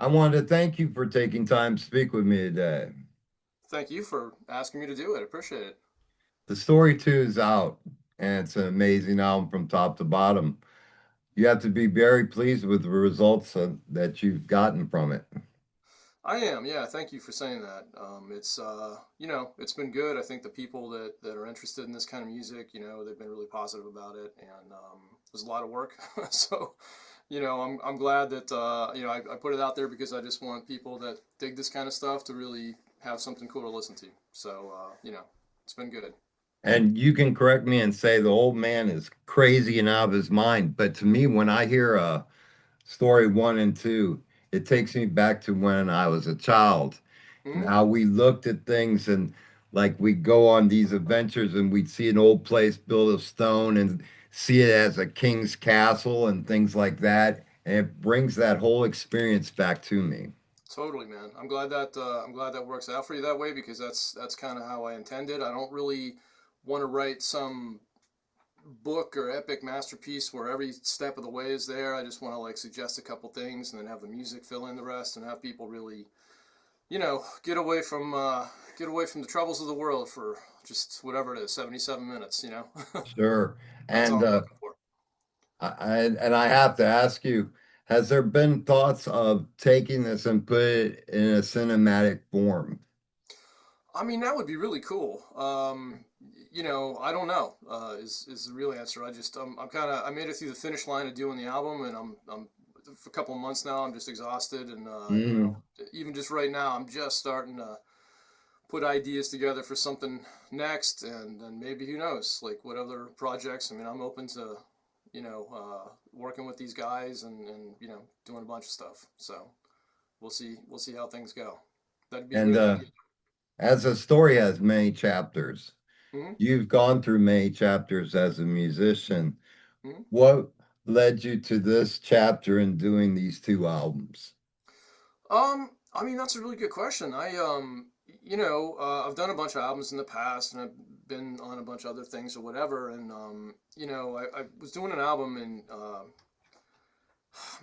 I wanted to thank you for taking time to speak with me today. Thank you for asking me to do it. I appreciate it. The story two is out, and it's an amazing album from top to bottom. You have to be very pleased with the results that you've gotten from it. I am, yeah. Thank you for saying that. It's been good. I think the people that are interested in this kind of music, they've been really positive about it, and it was a lot of work. So, I'm glad that I put it out there because I just want people that dig this kind of stuff to really have something cool to listen to. So, it's been good. And you can correct me and say the old man is crazy and out of his mind. But to me, when I hear story one and two, it takes me back to when I was a child and Hmm. how we looked at things and like we go on these adventures and we'd see an old place built of stone and see it as a king's castle and things like that. And it brings that whole experience back to me. Totally, man. I'm glad that works out for you that way because that's kind of how I intended. I don't really want to write some book or epic masterpiece where every step of the way is there. I just want to like suggest a couple things and then have the music fill in the rest and have people really, get away from the troubles of the world for just whatever it is, 77 minutes. Sure. That's all And I'm looking for. I have to ask you, has there been thoughts of taking this and put it in a cinematic form? I mean, that would be really cool. I don't know. Is the real answer? I made it through the finish line of doing the album, and I'm for a couple of months now. I'm just exhausted, and Mm. even just right now, I'm just starting to put ideas together for something next, and then maybe who knows, like what other projects. I mean, I'm open to working with these guys and doing a bunch of stuff. So we'll see how things go. That'd be a And great idea. as a story has many chapters, Hmm. you've gone through many chapters as a musician. Hmm. What led you to this chapter in doing these two albums? I mean, that's a really good question. I've done a bunch of albums in the past, and I've been on a bunch of other things or whatever. And I was doing an album in,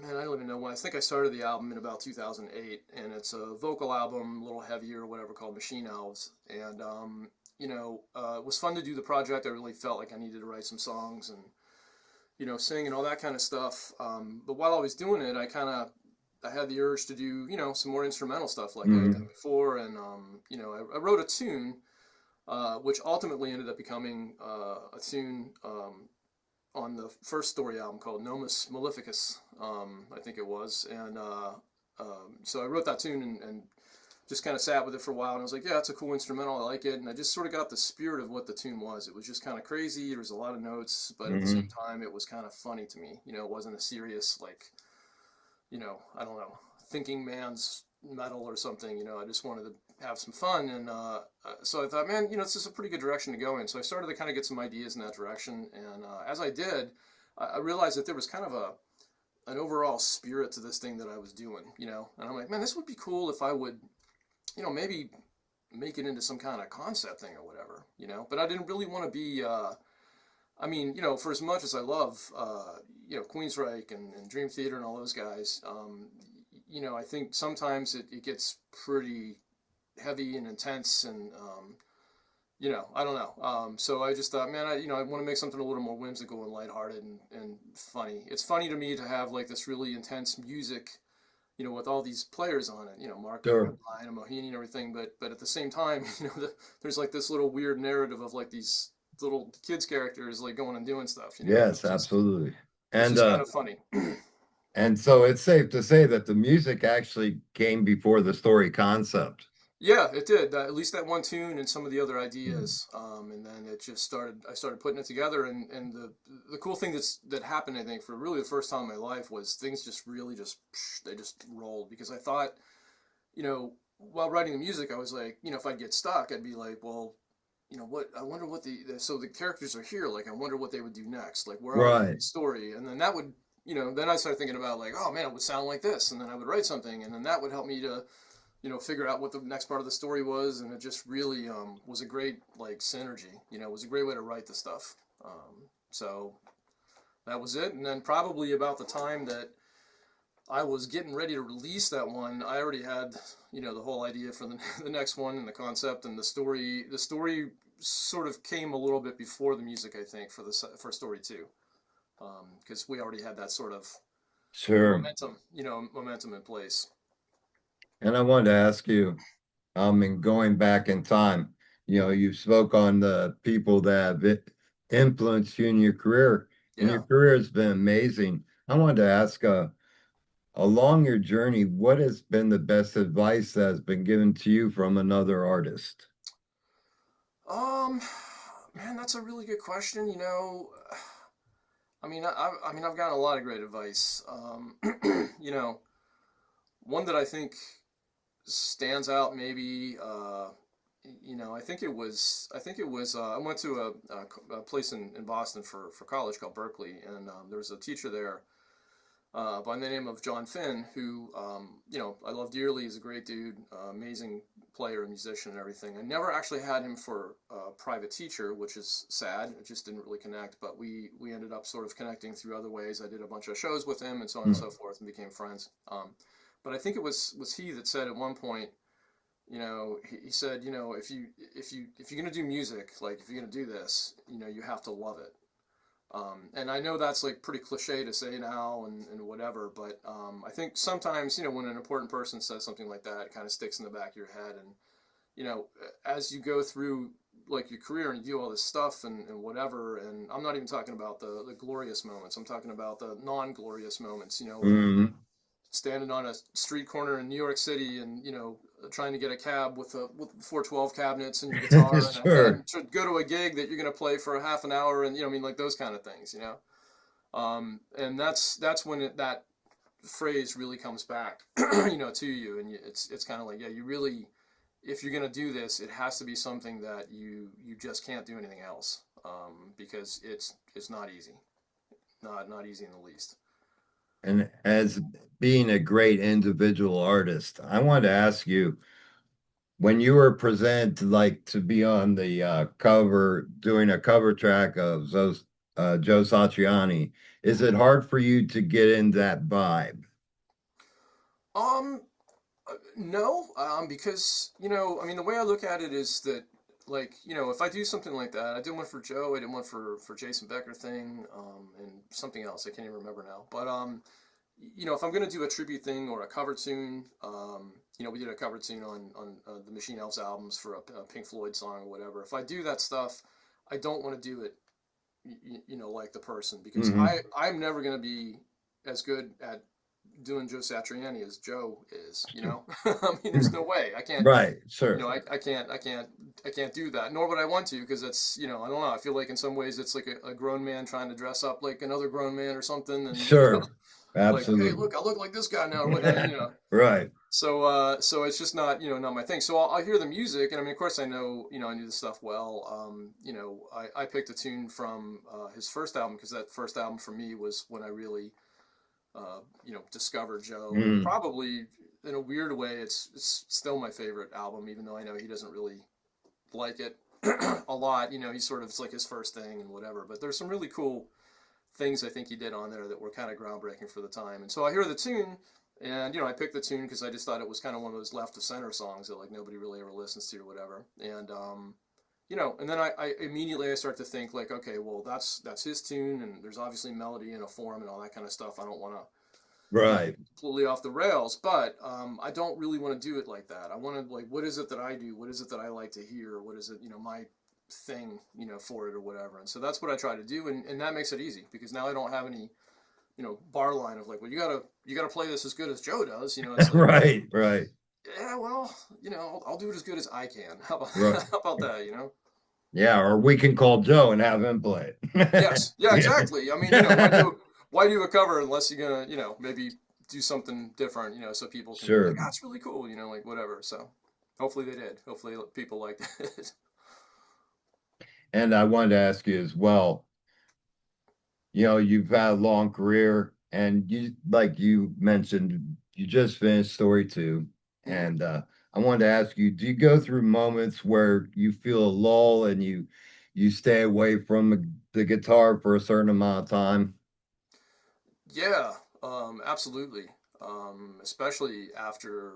man, I don't even know when. I think I started the album in about 2008, and it's a vocal album, a little heavier or whatever, called Machine Elves. And it was fun to do the project. I really felt like I needed to write some songs and sing and all that kind of stuff. But while I was doing it, I had the urge to do, some more instrumental stuff like I had done Mm. before. And, I wrote a tune, which ultimately ended up becoming a tune on the first story album called Nomus Maleficus, I think it was. And so I wrote that tune and just kind of sat with it for a while. And I was like, yeah, it's a cool instrumental. I like it. And I just sort of got the spirit of what the tune was. It was just kind of crazy. There was a lot of notes, but at the same Hmm. time, it was kind of funny to me. It wasn't a serious, like, I don't know, thinking man's metal or something. I just wanted to have some fun, and so I thought, man, this is a pretty good direction to go in. So I started to kind of get some ideas in that direction, and as I did, I realized that there was kind of an overall spirit to this thing that I was doing, and I'm like, man, this would be cool if I would, maybe make it into some kind of concept thing or whatever, but I didn't really want to be. I mean, for as much as I love, Queensryche and Dream Theater and all those guys, I think sometimes it gets pretty heavy and intense and, I don't know. So I just thought, man, I want to make something a little more whimsical and lighthearted and funny. It's funny to me to have like this really intense music, with all these players on it, Marco and Sure. Brian and Mohini and everything. But at the same time, there's like this little weird narrative of like these little kids characters like going and doing stuff, and Yes, absolutely. it's And just kind uh of funny. and so it's safe to say that the music actually came before the story concept. Yeah, it did. At least that one tune and some of the other Mm. ideas, and then it just started. I started putting it together, and the cool thing that happened, I think, for really the first time in my life was things just really just they just rolled because I thought, while writing the music, I was like, if I'd get stuck, I'd be like, well, what I wonder what so the characters are here, like I wonder what they would do next, like where are they in Right. the story, and then that would, then I started thinking about like, oh man, it would sound like this, and then I would write something, and then that would help me to figure out what the next part of the story was, and it just really was a great like synergy. It was a great way to write the stuff. So that was it, and then probably about the time that I was getting ready to release that one, I already had, the whole idea for the, the next one and the concept and the story. The story sort of came a little bit before the music, I think, for story two, because we already had that sort of Sure. momentum in place. And I wanted to ask you, in going back in time, you spoke on the people that have influenced you in your career, and your Yeah. career has been amazing. I wanted to ask, along your journey, what has been the best advice that has been given to you from another artist? Um, Man, that's a really good question. I've gotten a lot of great advice. You know, One that I think stands out maybe. I went to a place in Boston for college called Berkeley, and there was a teacher there by the name of John Finn, who, I love dearly. He's a great dude, amazing player and musician and everything. I never actually had him for a private teacher, which is sad. It just didn't really connect, but we ended up sort of connecting through other ways. I did a bunch of shows with him and so on and so forth and became friends. But I think it was he that said at one point, he said, if you're gonna do music, like if you're gonna do this, you have to love it. And I know that's like pretty cliche to say now and whatever, but I think sometimes, when an important person says something like that, it kind of sticks in the back of your head. And, as you go through like your career and you do all this stuff and whatever, and I'm not even talking about the glorious moments, I'm talking about the non glorious moments, when you're Mm-hmm. standing on a street corner in New York City and trying to get a cab with 412 cabinets and your guitar Sure. and to go to a gig that you're going to play for a half an hour and like those kind of things. And that's when that phrase really comes back to you, and it's kind of like, yeah, you really, if you're going to do this, it has to be something that you just can't do anything else, because it's not easy, not easy in the least. And as being a great individual artist, I wanted to ask you, when you were presented like to be on the cover, doing a cover track of Joe Satriani, is Mhm. it hard for you to get in that vibe? Um, no, because the way I look at it is that, like, if I do something like that, I did one for Joe, I did one for Jason Becker thing, and something else I can't even remember now. But if I'm gonna do a tribute thing or a cover tune, we did a cover tune on the Machine Elves albums for a Pink Floyd song or whatever. If I do that stuff, I don't want to do it, like the person, because Hmm. I'm never gonna be as good at doing Joe Satriani as Joe is. I mean, there's no way. I can't. Right, sure. I can't do that. Nor would I want to, because that's, I don't know. I feel like in some ways it's like a grown man trying to dress up like another grown man or something, and Sure. like, hey, Absolutely. look, I look like this guy now, or what. Right. So it's just not, not my thing. So I'll hear the music, and I mean, of course, I knew the stuff well. I picked a tune from his first album, because that first album for me was when I really discovered Joe, and Mm. probably in a weird way, it's still my favorite album, even though I know he doesn't really like it a lot. He's sort of, it's like his first thing and whatever. But there's some really cool things I think he did on there that were kind of groundbreaking for the time. And so I hear the tune, and I picked the tune because I just thought it was kind of one of those left of center songs that like nobody really ever listens to or whatever. And and then I immediately I start to think like, okay, well that's his tune, and there's obviously melody and a form and all that kind of stuff. I don't want to Right. completely off the rails, but I don't really want to do it like that. I want to, like, what is it that I do? What is it that I like to hear? What is it, my thing, for it or whatever. And so that's what I try to do, and that makes it easy, because now I don't have any, bar line of like, well, you gotta play this as good as Joe does. It's like, well, Right, right, yeah, well, I'll do it as good as I can. How about right. how about that? Yeah, or we can call Joe and have him play it. Yes, yeah, Yeah. exactly. I mean, why do a cover unless you're gonna, maybe do something different, so people can be like, Sure. "Ah, it's really cool," like whatever. So hopefully they did. Hopefully people liked it. And I wanted to ask you as well, you've had a long career and like you mentioned, you just finished story two. Mhm. And I wanted to ask you, do you go through moments where you feel a lull and you stay away from the guitar for a certain amount of time? Yeah, absolutely. especially after,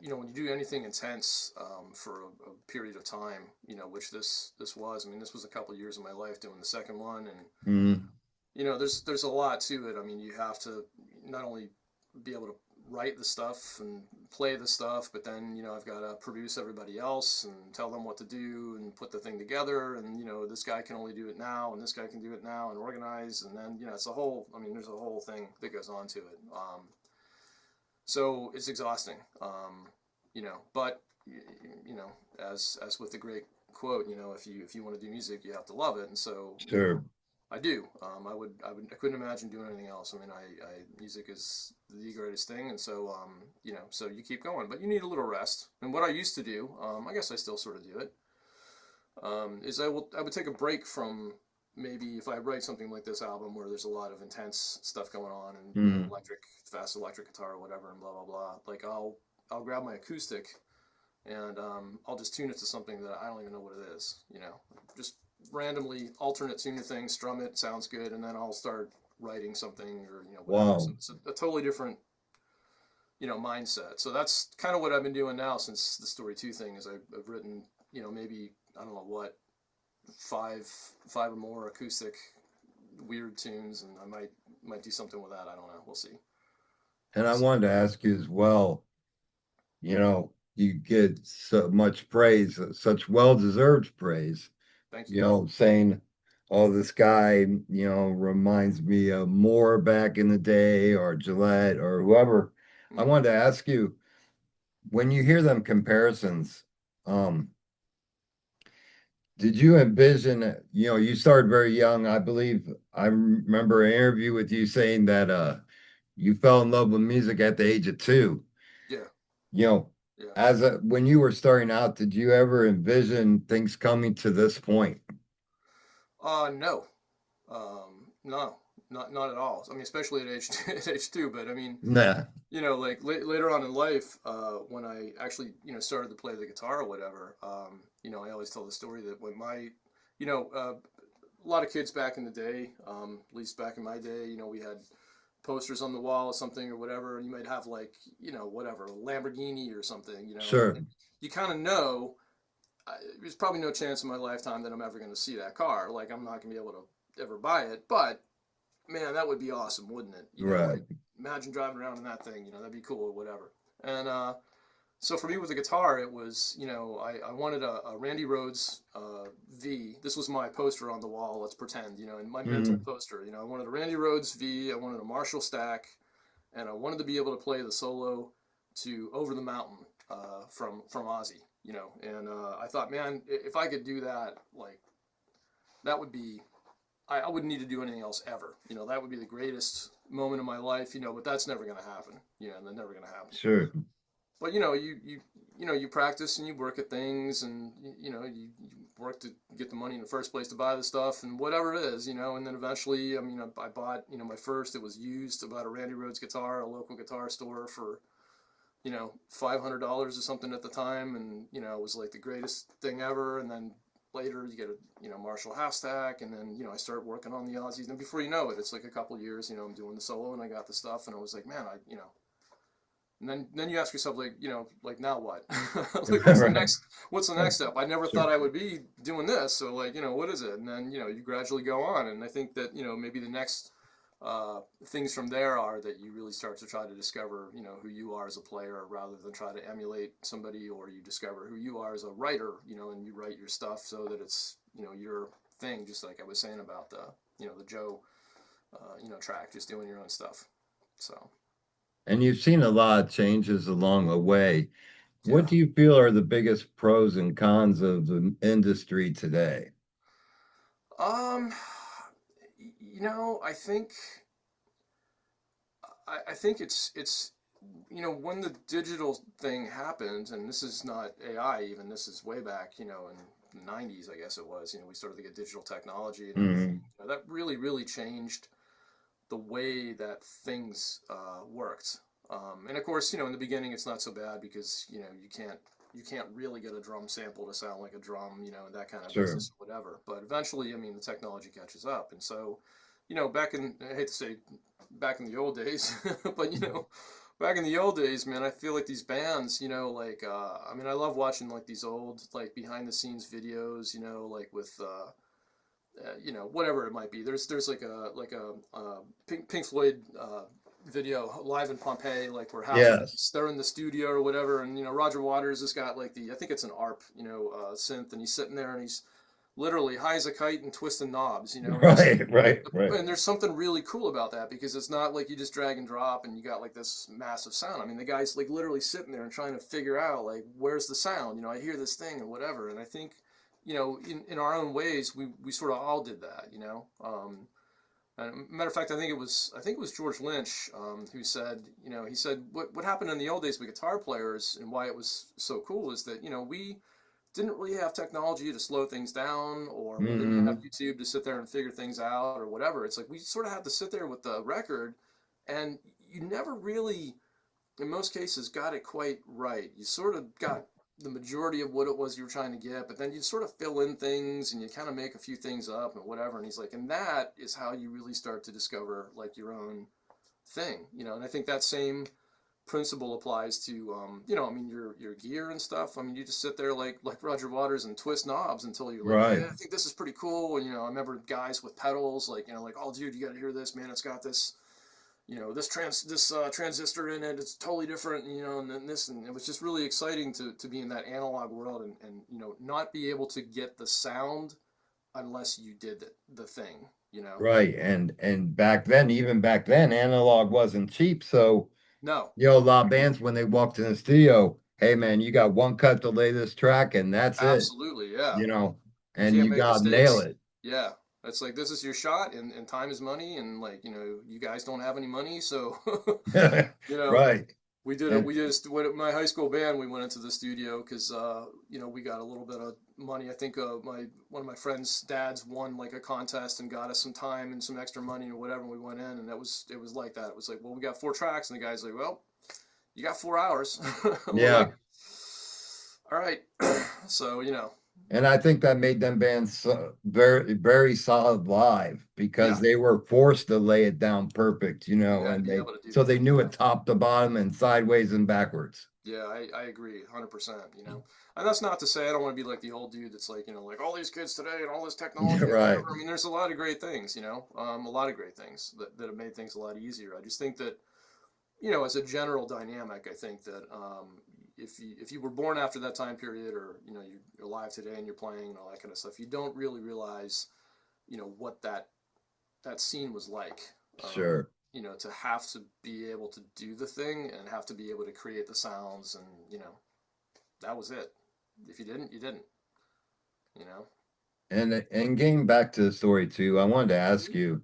when you do anything intense for a period of time, which this was. I mean, this was a couple of years of my life doing the second one, and Mm, there's a lot to it. I mean, you have to not only be able to write the stuff and play the stuff, but then I've got to produce everybody else and tell them what to do and put the thing together. And this guy can only do it now, and this guy can do it now, and organize. And then it's a whole. I mean, there's a whole thing that goes on to it. So it's exhausting. But as with the great quote, if you want to do music, you have to love it. And so sure. I do. I couldn't imagine doing anything else. I mean, music is the greatest thing, and so so you keep going, but you need a little rest. And what I used to do, I guess I still sort of do it, is I would take a break from, maybe if I write something like this album where there's a lot of intense stuff going on, and Mm, fast electric guitar or whatever, and blah blah blah. Like I'll grab my acoustic, and I'll just tune it to something that I don't even know what it is. Just randomly alternate tune the thing, strum it, sounds good, and then I'll start writing something, or whatever. So wow. it's a totally different mindset. So that's kind of what I've been doing now since the Story 2 thing. Is I've written maybe, I don't know what, five or more acoustic weird tunes, and I might do something with that. I don't know. We'll see. And We'll I see. wanted to ask you as well, you get so much praise, such well-deserved praise, Thank you. saying, oh, this guy, reminds me of Moore back in the day or Gillette or whoever. I Hmm. wanted to ask you, when you hear them comparisons, um, did you envision, you started very young. I believe I remember an interview with you saying that you fell in love with music at the age of 2. Yeah. You know, Yeah. when you were starting out, did you ever envision things coming to this point? No. No. Not at all. I mean, especially at age at age 2. But I mean, Nah. like later on in life, when I actually, started to play the guitar or whatever, I always tell the story that when you know, uh, a lot of kids back in the day, at least back in my day, we had posters on the wall or something or whatever, and you might have like, whatever, a Lamborghini or something, Sure. and you kind of know, there's probably no chance in my lifetime that I'm ever going to see that car. Like, I'm not going to be able to ever buy it, but man, that would be awesome, wouldn't it? Right. Like, imagine driving around in that thing. That'd be cool or whatever. And so for me with the guitar, it was, I wanted a Randy Rhoads V. This was my poster on the wall. Let's pretend, in my mental Mhm. poster. I wanted a Randy Rhoads V. I wanted a Marshall stack, and I wanted to be able to play the solo to Over the Mountain from Ozzy. And I thought, man, if I could do that, like that would be, I wouldn't need to do anything else ever. That would be the greatest moment of my life. But that's never going to happen. And that's never going to happen. Sure. But you practice and you work at things, and you work to get the money in the first place to buy the stuff and whatever it is. And then eventually, I mean, I bought my first. It was used, about a Randy Rhoads guitar, a local guitar store, for $500 or something at the time, and it was like the greatest thing ever. And then later you get a Marshall half stack, and then I start working on the Aussies, and before you know it, it's like a couple of years, I'm doing the solo, and I got the stuff, and I was like, man, and then you ask yourself, like, like, now what? Like, Right. what's the next step? I never Sure. thought I would be doing this, so, like, what is it? And then you gradually go on, and I think that maybe the next things from there are that you really start to try to discover, who you are as a player, rather than try to emulate somebody, or you discover who you are as a writer, and you write your stuff so that it's, your thing, just like I was saying about the Joe, track, just doing your own stuff. So, And you've seen a lot of changes along the way. What yeah. do you feel are the biggest pros and cons of the industry today? Um, I think it's when the digital thing happened, and this is not AI even, this is way back, in the 90s, I guess it was, we started to get digital technology and everything. Mhm. That really, really changed the way that things worked. And of course, in the beginning, it's not so bad because, you can't really get a drum sample to sound like a drum, and that kind of Sure. business, or whatever. But eventually, I mean, the technology catches up. And so, back in, I hate to say back in the old days, but, back in the old days, man, I feel like these bands, I mean, I love watching like these old like behind the scenes videos, like with whatever it might be. There's like a Pink Floyd video live in Pompeii, like where half of it Yes. they're in the studio or whatever, and Roger Waters has got like the I think it's an ARP, synth, and he's sitting there and he's literally high as a kite and twisting knobs, Right, right, right. and there's something really cool about that because it's not like you just drag and drop and you got like this massive sound. I mean, the guy's like literally sitting there and trying to figure out like where's the sound. I hear this thing and whatever, and I think in our own ways we sort of all did that. And matter of fact, I think it was George Lynch who said, he said what happened in the old days with guitar players and why it was so cool is that we didn't really have technology to slow things down, or we didn't have Hmm. YouTube to sit there and figure things out or whatever. It's like we sort of had to sit there with the record, and you never really, in most cases, got it quite right. You sort of got the majority of what it was you were trying to get, but then you sort of fill in things and you kind of make a few things up and whatever. And he's like, and that is how you really start to discover like your own thing, And I think that same principle applies to I mean your gear and stuff. I mean you just sit there like Roger Waters and twist knobs until you're like, Right. yeah, I think this is pretty cool. And I remember guys with pedals like like, oh dude, you got to hear this, man. It's got this this transistor in it. It's totally different. And then this, and it was just really exciting to be in that analog world and not be able to get the sound unless you did the thing. Right. And back then, even back then, analog wasn't cheap. So, No, a lot of bands when they walked in the studio, hey man, you got one cut to lay this track and that's it, absolutely, yeah. you know, You and can't you make got to nail mistakes. it. Yeah. It's like this is your shot and time is money and like, you guys don't have any money, so you know, Right. we did it And we just when my high school band we went into the studio because we got a little bit of money. I think my one of my friends' dads won like a contest and got us some time and some extra money or whatever, and we went in and it was like that. It was like, well, we got four tracks and the guy's like, well, you got 4 hours. We're like, yeah, all right. So, and I think that made them bands very, very solid live because yeah, they were forced to lay it down perfect, you had to and be able to do so the they thing. knew Yeah. it top to bottom and sideways and backwards. Yeah, I agree 100%, And that's not to say I don't want to be like the old dude that's like, like all these kids today and all this technology and Right. whatever. I mean, there's a lot of great things, a lot of great things that have made things a lot easier. I just think that, as a general dynamic, I think that if you were born after that time period or, you're alive today and you're playing and all that kind of stuff, you don't really realize, what that scene was like. Um, Sure. to have to be able to do the thing and have to be able to create the sounds and that was it. If you didn't, you didn't. You know. And getting back to the story too, I wanted to ask you,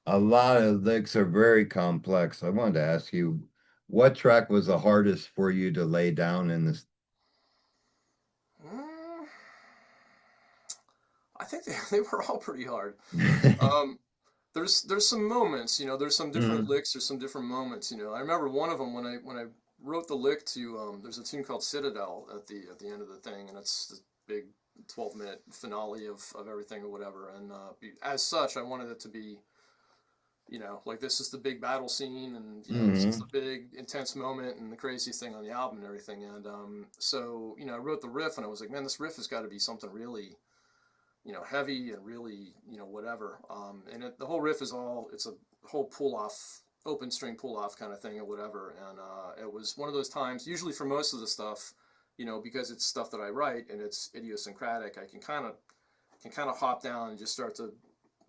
a lot of licks are very complex. I wanted to ask you, what track was the hardest for you to lay down in this? Mm, I think they were all pretty hard. Um, there's some moments, there's some different Mm, licks, there's some different moments. I remember one of them when I wrote the lick to there's a tune called Citadel at the end of the thing, and it's the big 12-minute finale of everything or whatever. And as such, I wanted it to be like this is the big battle scene, and this is the hmm. big intense moment and the craziest thing on the album and everything. And so I wrote the riff, and I was like, man, this riff has got to be something really heavy and really whatever. And the whole riff it's a whole pull off, open string pull off kind of thing or whatever. And it was one of those times. Usually for most of the stuff, because it's stuff that I write and it's idiosyncratic, I can kind of hop down and just start to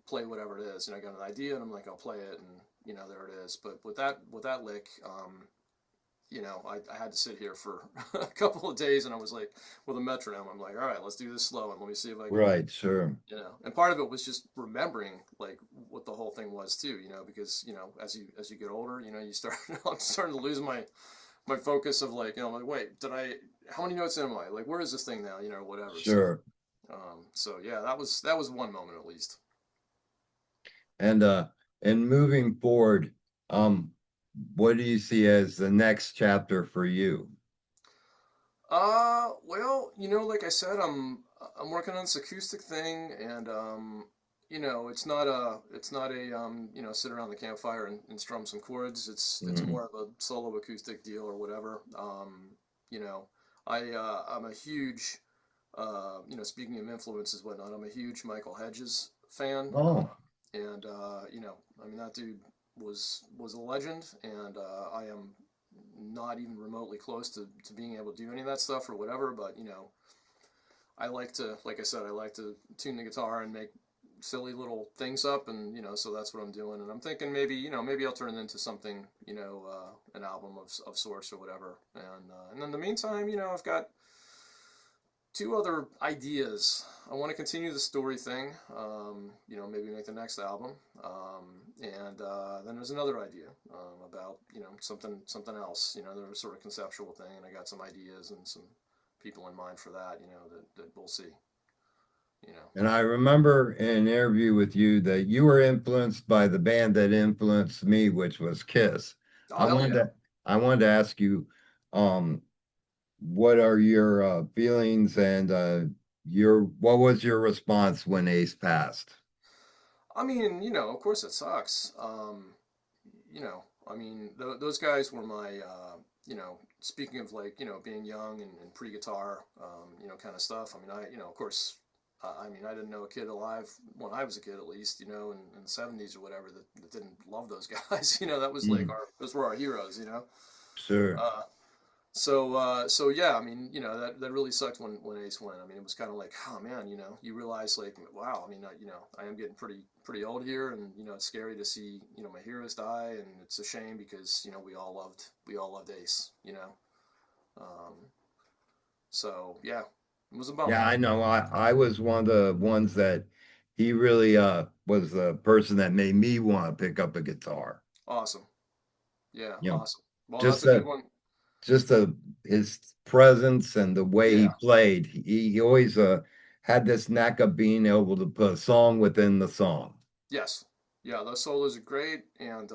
play whatever it is. I got an idea and I'm like, I'll play it, and there it is. But with that lick, I had to sit here for a couple of days, and I was like, with a metronome, I'm like, all right, let's do this slow, and let me see if I can, Right, sure. And part of it was just remembering like what the whole thing was too, because as you get older, you start, I'm starting to lose my focus of like, I'm like, wait, how many notes am I? Like, where is this thing now? Whatever. So, Sure. so yeah, that was one moment at least. And moving forward, um, what do you see as the next chapter for you? Well, like I said, I'm working on this acoustic thing, and it's not a sit around the campfire and strum some chords. It's Mm. more of a solo acoustic deal or whatever. You know, I'm a huge speaking of influences and whatnot, I'm a huge Michael Hedges fan. Oh, And I mean that dude was a legend, and I am not even remotely close to being able to do any of that stuff or whatever. But I like to, like I said, I like to tune the guitar and make silly little things up, and so that's what I'm doing. And I'm thinking maybe I'll turn it into something, an album of sorts or whatever. And in the meantime, I've got two other ideas. I want to continue the story thing, maybe make the next album, and then there's another idea about something else. There's a sort of conceptual thing, and I got some ideas and some people in mind for that. That we'll see. You know. and I remember in an interview with you that you were influenced by the band that influenced me, which was Kiss. Oh I hell wanted yeah. to, I wanted to ask you, um, what are your feelings and what was your response when Ace passed? I mean, of course it sucks. I mean, those guys were my, speaking of like, being young and pre-guitar, kind of stuff. I mean, of course, I mean, I didn't know a kid alive when I was a kid, at least, in the '70s or whatever, that didn't love those guys. That was like Mm, those were our heroes. sure. Uh, so yeah, I mean, that really sucked when Ace went. I mean, it was kind of like, oh man, you realize like, wow, I mean, I am getting pretty old here, and it's scary to see my heroes die, and it's a shame because we all loved Ace. Um, so yeah, it was a bummer. Yeah, I know. I was one of the ones that he really was the person that made me want to pick up a guitar. Awesome, yeah, You know, awesome. Well, that's just a good the one. just the his presence and the way he Yeah, played. He always had this knack of being able to put a song within the song. yes, yeah, those solos are great, and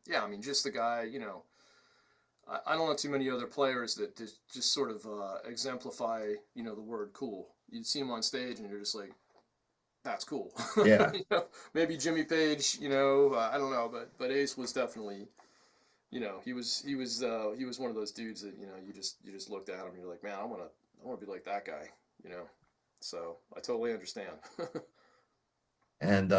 yeah, I mean, just the guy, I don't know too many other players that just sort of exemplify, the word cool. You see him on stage and you're just like, that's cool. Yeah. Maybe Jimmy Page, I don't know, but Ace was definitely, he was one of those dudes that you just looked at him and you're like, man, I want to be like that guy, you know. So I totally understand. And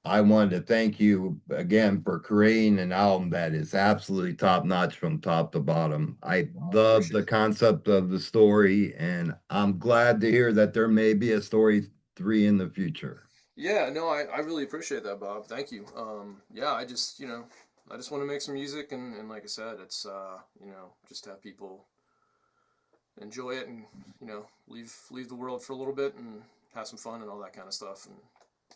I wanted to thank you again for creating an album that is absolutely top notch from top to bottom. I Well, I love the appreciate it. concept of the story, and I'm glad to hear that there may be a story three in the future. Yeah, no, I really appreciate that, Bob. Thank you. Yeah, I just want to make some music, and like I said, it's just have people enjoy it, and leave the world for a little bit and have some fun and all that kind of stuff. And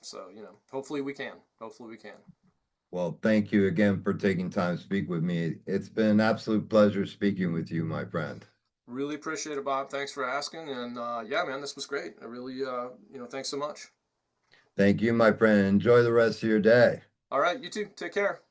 so hopefully we can. Hopefully we can. Well, thank you again for taking time to speak with me. It's been an absolute pleasure speaking with you, my friend. Really appreciate it, Bob. Thanks for asking, and yeah, man, this was great. I really thanks so much. Thank you, my friend. Enjoy the rest of your day. All right, you too. Take care.